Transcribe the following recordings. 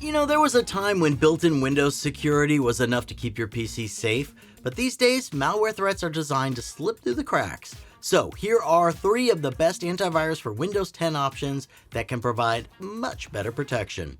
There was a time when built-in Windows security was enough to keep your PC safe, but these days, malware threats are designed to slip through the cracks. So here are 3 of the best antivirus for Windows 10 options that can provide much better protection.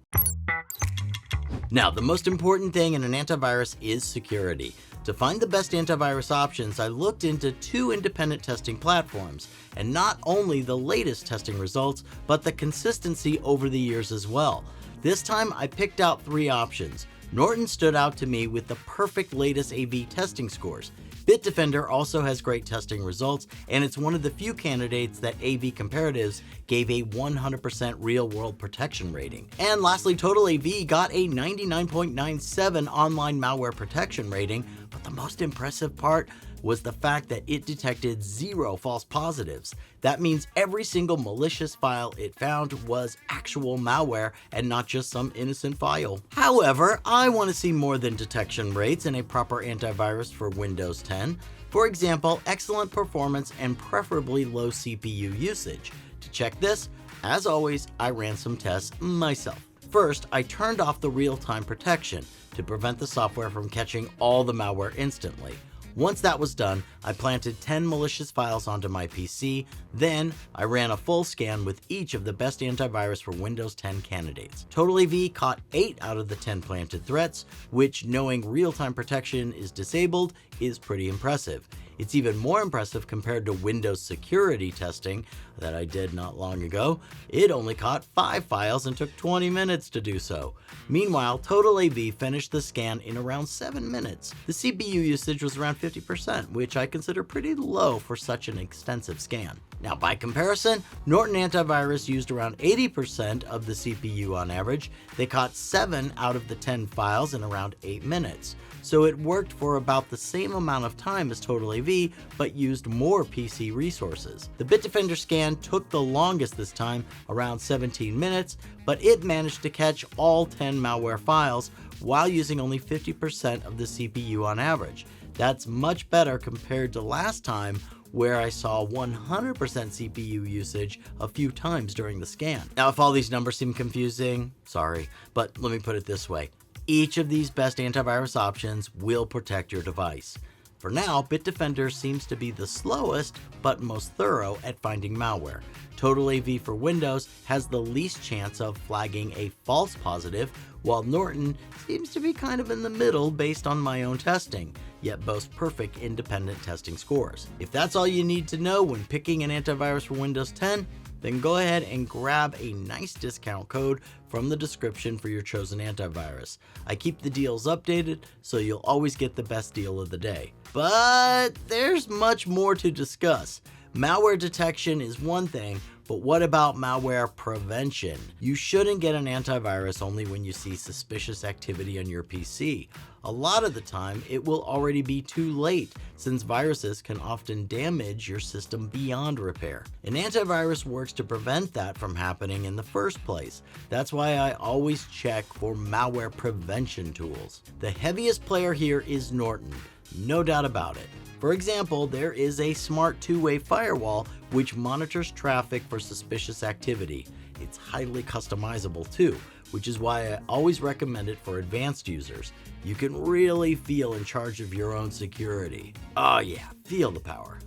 Now, the most important thing in an antivirus is security. To find the best antivirus options, I looked into 2 independent testing platforms, and not only the latest testing results, but the consistency over the years as well. This time, I picked out 3 options. Norton stood out to me with the perfect latest AV testing scores. Bitdefender also has great testing results, and it's one of the few candidates that AV Comparatives gave a 100% real-world protection rating. And lastly, TotalAV got a 99.97 online malware protection rating, but the most impressive part was the fact that it detected 0 false positives. That means every single malicious file it found was actual malware and not just some innocent file. However, I want to see more than detection rates in a proper antivirus for Windows 10. For example, excellent performance and preferably low CPU usage. To check this, as always, I ran some tests myself. First, I turned off the real-time protection to prevent the software from catching all the malware instantly. Once that was done, I planted 10 malicious files onto my PC, then I ran a full scan with each of the best antivirus for Windows 10 candidates. TotalAV caught 8 out of the 10 planted threats, which, knowing real-time protection is disabled, is pretty impressive. It's even more impressive compared to Windows security testing that I did not long ago. It only caught 5 files and took 20 minutes to do so. Meanwhile, TotalAV finished the scan in around 7 minutes. The CPU usage was around 50%, which I consider pretty low for such an extensive scan. Now, by comparison, Norton Antivirus used around 80% of the CPU on average. They caught 7 out of the 10 files in around 8 minutes. So it worked for about the same amount of time as TotalAV, but used more PC resources. The Bitdefender scan took the longest this time, around 17 minutes, but it managed to catch all 10 malware files while using only 50% of the CPU on average. That's much better compared to last time, where I saw 100% CPU usage a few times during the scan. Now, if all these numbers seem confusing, sorry, but let me put it this way. Each of these best antivirus options will protect your device. For now, Bitdefender seems to be the slowest but most thorough at finding malware. TotalAV for Windows has the least chance of flagging a false positive, while Norton seems to be kind of in the middle based on my own testing, yet boasts perfect independent testing scores. If that's all you need to know when picking an antivirus for Windows 10, then go ahead and grab a nice discount code from the description for your chosen antivirus. I keep the deals updated, so you'll always get the best deal of the day. But there's much more to discuss. Malware detection is one thing, but what about malware prevention? You shouldn't get an antivirus only when you see suspicious activity on your PC. A lot of the time, it will already be too late, since viruses can often damage your system beyond repair. An antivirus works to prevent that from happening in the first place. That's why I always check for malware prevention tools. The heaviest player here is Norton, no doubt about it. For example, there is a smart two-way firewall which monitors traffic for suspicious activity. It's highly customizable too, which is why I always recommend it for advanced users. You can really feel in charge of your own security. Oh yeah, feel the power.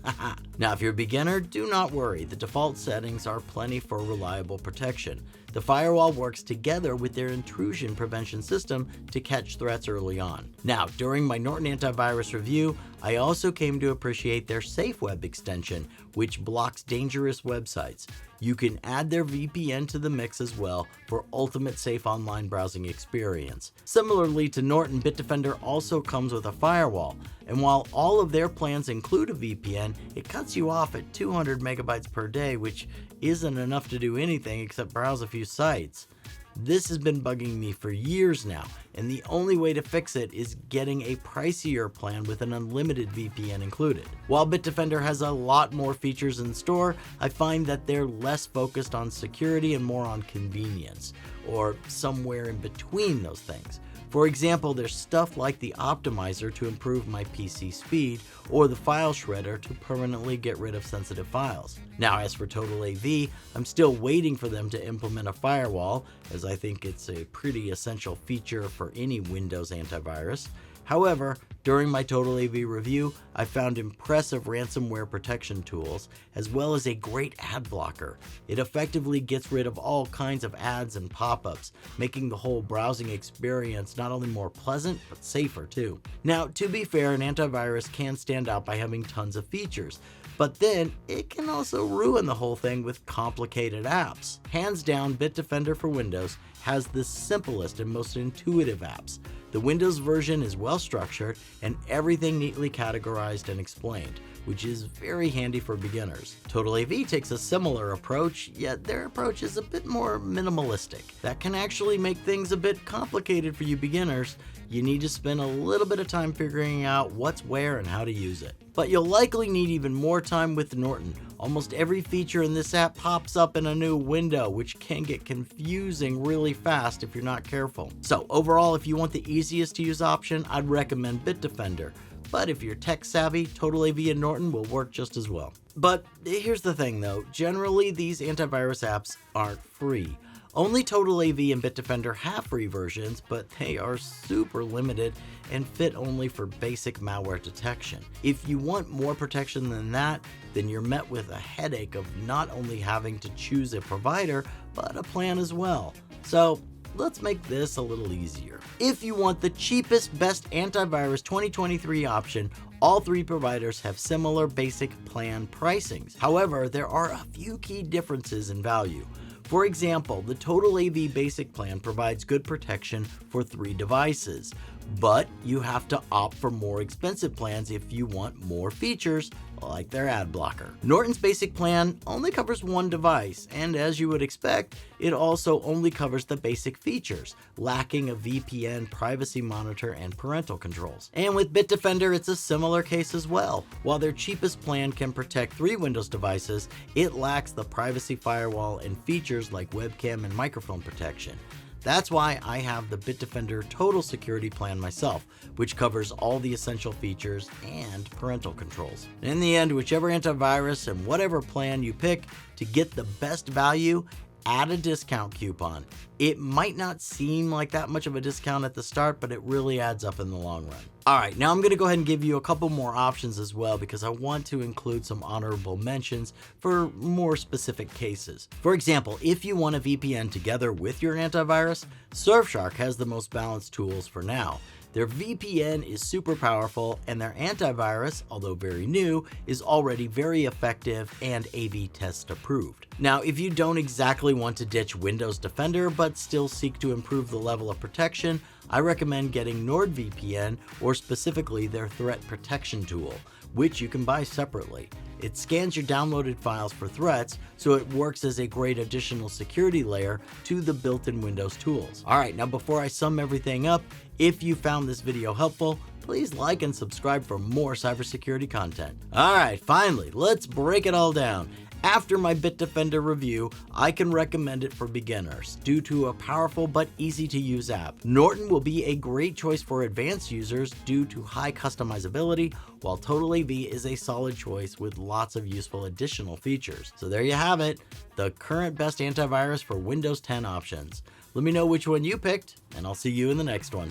Now, if you're a beginner, do not worry. The default settings are plenty for reliable protection. The firewall works together with their intrusion prevention system to catch threats early on. Now, during my Norton Antivirus review, I also came to appreciate their Safe Web extension, which blocks dangerous websites. You can add their VPN to the mix as well for ultimate safe online browsing experience. Similarly to Norton, Bitdefender also comes with a firewall, and while all of their plans include a VPN, it cuts you off at 200 megabytes per day, which isn't enough to do anything except browse a few sites. This has been bugging me for years now, and the only way to fix it is getting a pricier plan with an unlimited VPN included. While Bitdefender has a lot more features in store, I find that they're less focused on security and more on convenience, or somewhere in between those things. For example, there's stuff like the optimizer to improve my PC speed, or the file shredder to permanently get rid of sensitive files. Now, as for TotalAV, I'm still waiting for them to implement a firewall, as I think it's a pretty essential feature for any Windows antivirus. However, during my TotalAV review, I found impressive ransomware protection tools, as well as a great ad blocker. It effectively gets rid of all kinds of ads and pop-ups, making the whole browsing experience not only more pleasant, but safer too. Now, to be fair, an antivirus can stand out by having tons of features, but then it can also ruin the whole thing with complicated apps. Hands down, Bitdefender for Windows has the simplest and most intuitive apps. The Windows version is well structured and everything neatly categorized and explained, which is very handy for beginners. TotalAV takes a similar approach, yet their approach is a bit more minimalistic. That can actually make things a bit complicated for you beginners. You need to spend a little bit of time figuring out what's where and how to use it. But you'll likely need even more time with Norton. Almost every feature in this app pops up in a new window, which can get confusing really fast if you're not careful. So overall, if you want the easiest to use option, I'd recommend Bitdefender. But if you're tech savvy, TotalAV and Norton will work just as well. But here's the thing though, generally these antivirus apps aren't free. Only TotalAV and Bitdefender have free versions, but they are super limited and fit only for basic malware detection. If you want more protection than that, then you're met with a headache of not only having to choose a provider, but a plan as well. So let's make this a little easier. If you want the cheapest, best antivirus 2023 option, all three providers have similar basic plan pricings. However, there are a few key differences in value. For example, the TotalAV basic plan provides good protection for 3 devices, but you have to opt for more expensive plans if you want more features, like their ad blocker. Norton's basic plan only covers 1 device, and as you would expect, it also only covers the basic features, lacking a VPN, privacy monitor, and parental controls. And with Bitdefender, it's a similar case as well. While their cheapest plan can protect 3 Windows devices, it lacks the privacy firewall and features like webcam and microphone protection. That's why I have the Bitdefender Total Security Plan myself, which covers all the essential features and parental controls. In the end, whichever antivirus and whatever plan you pick, to get the best value, add a discount coupon. It might not seem like that much of a discount at the start, but it really adds up in the long run. Alright, now I'm going to go ahead and give you a couple more options as well, because I want to include some honorable mentions for more specific cases. For example, if you want a VPN together with your antivirus, Surfshark has the most balanced tools for now. Their VPN is super powerful, and their antivirus, although very new, is already very effective and AV test approved. Now, if you don't exactly want to ditch Windows Defender but still seek to improve the level of protection, I recommend getting NordVPN, or specifically their threat protection tool, which you can buy separately. It scans your downloaded files for threats, so it works as a great additional security layer to the built-in Windows tools. Alright, now before I sum everything up, if you found this video helpful, please like and subscribe for more cybersecurity content. Alright, finally, let's break it all down. After my Bitdefender review, I can recommend it for beginners due to a powerful but easy to use app. Norton will be a great choice for advanced users due to high customizability, while TotalAV is a solid choice with lots of useful additional features. So there you have it, the current best antivirus for Windows 10 options. Let me know which one you picked, and I'll see you in the next one.